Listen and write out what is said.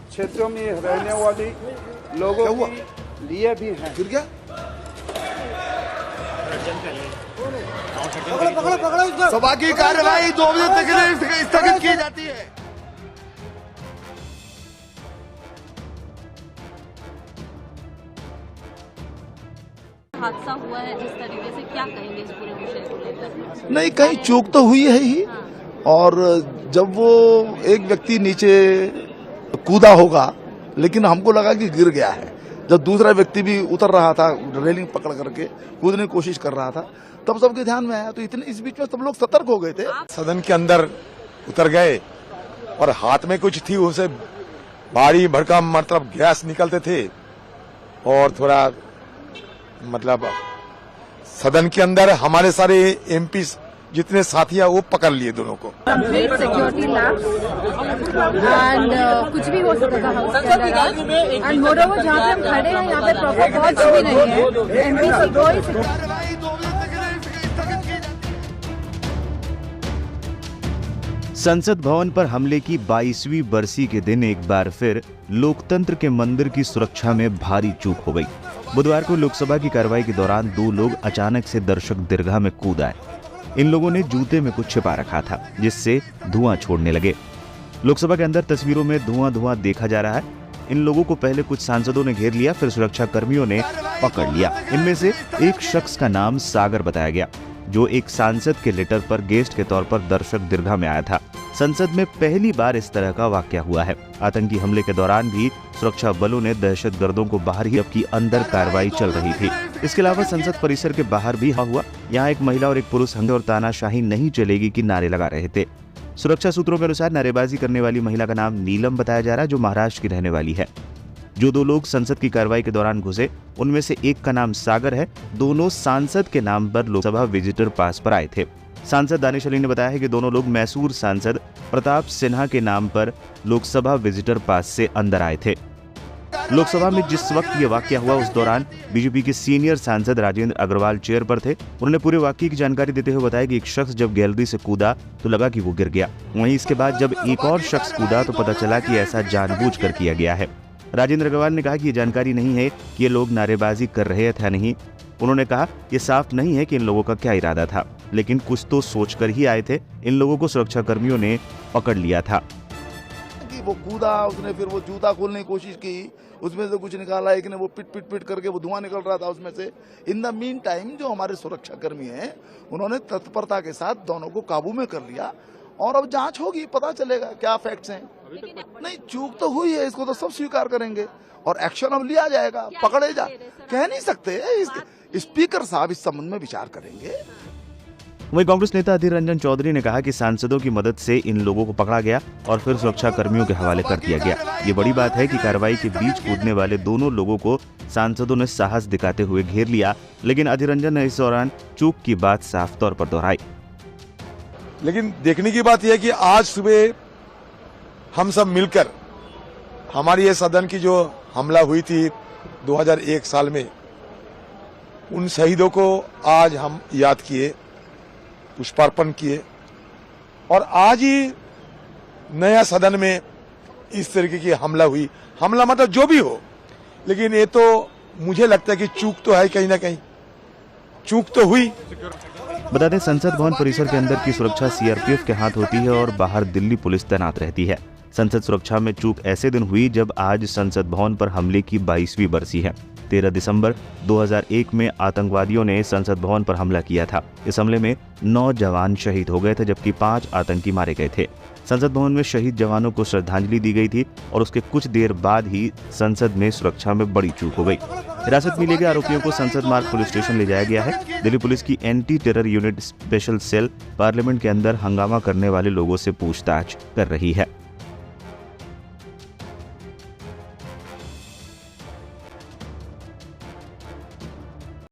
क्षेत्रों में रहने वाली लोगों के लिए भी हैं। गिर गया। सभा की कार्यवाही 2 बजे तक के लिए स्थगित की जाती है। हादसा हुआ है जिस तरीके से, क्या कहेंगे इस पूरे विषय को लेकर? नहीं, कहीं चूक तो हुई है ही। और जब वो एक व्यक्ति नीचे कूदा होगा, लेकिन हमको लगा कि गिर गया है। जब दूसरा व्यक्ति भी उतर रहा था, रेलिंग पकड़ करके कूदने की कोशिश कर रहा था, तब सबके ध्यान में आया। तो इतने इस बीच में सब लोग सतर्क हो गए थे। सदन के अंदर उतर गए और हाथ में कुछ थी, उसे भारी भड़कम मतलब गैस निकलते थे और थोड़ा मतलब सदन के अंदर हमारे सारे एमपी जितने साथी हैं वो पकड़ लिए दोनों को। कंप्लीट सिक्योरिटी लैप्स एंड कुछ भी हो सकता था हाउस के अंदर। एंड मोरओवर जहाँ पे हम खड़े हैं यहाँ पे प्रॉपर वॉच भी नहीं है। एमपी से कोई संसद भवन पर हमले की 22वीं बरसी के दिन एक बार फिर लोकतंत्र के मंदिर की सुरक्षा में भारी चूक हो गई। बुधवार को लोकसभा की कार्रवाई के दौरान 2 लोग अचानक से दर्शक दीर्घा में कूद आए। इन लोगों ने जूते में कुछ छिपा रखा था, जिससे धुआं छोड़ने लगे। लोकसभा के अंदर तस्वीरों में धुआं देखा जा रहा है। इन लोगों को पहले कुछ सांसदों ने घेर लिया, फिर सुरक्षा कर्मियों ने पकड़ लिया। इनमें से एक शख्स का नाम सागर बताया गया, जो एक सांसद के लेटर पर गेस्ट के तौर पर दर्शक दीर्घा में आया था। संसद में पहली बार इस तरह का वाकया हुआ है। आतंकी हमले के दौरान भी सुरक्षा बलों ने दहशतगर्दों को बाहर ही, जबकि अंदर कार्रवाई चल रही थी। इसके अलावा संसद परिसर के बाहर भी हुआ। यहाँ एक महिला और एक पुरुष हमले और तानाशाही नहीं चलेगी की नारे लगा रहे थे। सुरक्षा सूत्रों के अनुसार नारेबाजी करने वाली महिला का नाम नीलम बताया जा रहा है, जो महाराष्ट्र की रहने वाली है। जो 2 लोग संसद की कार्रवाई के दौरान घुसे, उनमें से एक का नाम सागर है। दोनों सांसद के नाम पर लोकसभा विजिटर पास पर आए थे। सांसद दानिश अली ने बताया है कि दोनों लोग मैसूर सांसद प्रताप सिन्हा के नाम पर लोकसभा विजिटर पास से अंदर आए थे। लोकसभा में जिस वक्त ये वाकया हुआ, उस दौरान बीजेपी के सीनियर सांसद राजेंद्र अग्रवाल चेयर पर थे। उन्होंने पूरे वाकये की जानकारी देते हुए बताया कि एक शख्स जब गैलरी से कूदा तो लगा कि वो गिर गया। वहीं इसके बाद जब एक और शख्स कूदा तो पता चला कि ऐसा जानबूझकर किया गया है। राजेंद्र अग्रवाल ने कहा कि ये जानकारी नहीं है कि ये लोग नारेबाजी कर रहे हैं या नहीं। उन्होंने कहा ये साफ नहीं है कि इन लोगों का क्या इरादा था, लेकिन कुछ तो सोचकर ही आए थे। इन लोगों को सुरक्षा कर्मियों ने पकड़ लिया था। कि वो कूदा, उसने फिर वो जूता खोलने की कोशिश की, उसमें से कुछ निकाला, एक ने वो पिट करके वो धुआं निकल रहा था उसमें से। इन द मीन टाइम जो हमारे सुरक्षा कर्मी हैं, उन्होंने तत्परता के साथ दोनों को काबू में कर लिया और अब जांच होगी, पता चलेगा क्या फैक्ट्स हैं। नहीं, चूक तो हुई है, इसको तो सब स्वीकार करेंगे और एक्शन अब लिया जाएगा। पकड़े जा कह नहीं सकते, स्पीकर साहब इस संबंध में विचार करेंगे। वहीं कांग्रेस नेता अधीर रंजन चौधरी ने कहा कि सांसदों की मदद से इन लोगों को पकड़ा गया और फिर सुरक्षा कर्मियों के हवाले कर दिया गया। ये बड़ी बात है कि कार्रवाई के बीच कूदने वाले दोनों लोगों को सांसदों ने साहस दिखाते हुए घेर लिया, लेकिन अधीर रंजन ने इस दौरान चूक की बात साफ तौर पर दोहराई। लेकिन देखने की बात यह है कि आज सुबह हम सब मिलकर हमारी ये सदन की जो हमला हुई थी 2001 साल में, उन शहीदों को आज हम याद किए, पुष्पार्पण किए और आज ही नया सदन में इस तरीके की हमला हुई। हमला मतलब जो भी हो, लेकिन ये तो मुझे लगता है कि चूक तो है, कहीं ना कहीं चूक तो हुई। बता दें, संसद भवन परिसर के अंदर की सुरक्षा सीआरपीएफ के हाथ होती है और बाहर दिल्ली पुलिस तैनात रहती है। संसद सुरक्षा में चूक ऐसे दिन हुई जब आज संसद भवन पर हमले की 22वीं बरसी है। 13 दिसंबर 2001 में आतंकवादियों ने संसद भवन पर हमला किया था। इस हमले में 9 जवान शहीद हो गए थे, जबकि 5 आतंकी मारे गए थे। संसद भवन में शहीद जवानों को श्रद्धांजलि दी गई थी और उसके कुछ देर बाद ही संसद में सुरक्षा में बड़ी चूक हो गई। हिरासत में लिए गए आरोपियों को संसद मार्ग पुलिस स्टेशन ले जाया गया है। दिल्ली पुलिस की anti terror unit special cell parliament के अंदर हंगामा करने वाले लोगों से पूछताछ कर रही है।